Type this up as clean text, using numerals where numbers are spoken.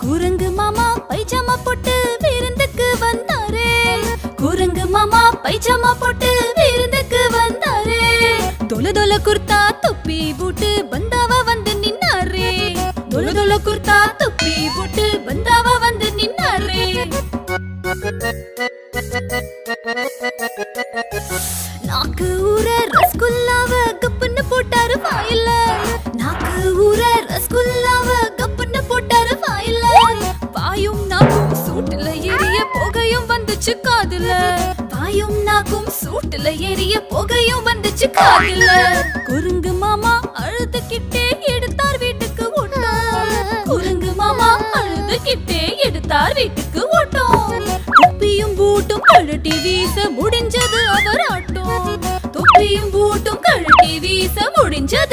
குரங்கு மாமா பைஜாமா போட்டு விருந்துக்கு வந்தாரே. குரங்கு மாமா பைஜாமா போட்டு விருந்துக்கு வந்தாரே. தொல தொல குர்தா தொப்பி போட்டு பந்தாவா வந்து நின்னாரே. தொல தொல குர்தா தொப்பி போட்டு பந்தாவா வந்து நின்னாரே. நாக்கு ஊற ரசகுல்லாவ கப்புன்னு போட்டாரு வாயில. நாக்கு ஊற ரசகுல்லாவ கப்புன்னு போட்டாரு வாயில. வாயும் நாக்கும் சூட்டுல எரிய புகையும் வந்துச்சு காதுல. வாயும் நாக்கும் சூட்டுல எரிய புகையும் வந்துச்சு காதுல. குரங்கு மாமா அழுதுகிட்டே எடுத்தார் வீட்டுக்கு ஓட்டம். குரங்கு மாமா அழுதுகிட்டே எடுத்தார் வீட்டுக்கு ஓட்டம். தொப்பியும் பூட்டும் கழட்டி வீச முடிஞ்சது அவர் ஆட்டம். தொப்பியும் பூட்டும் கழட்டி வீச முடிஞ்சது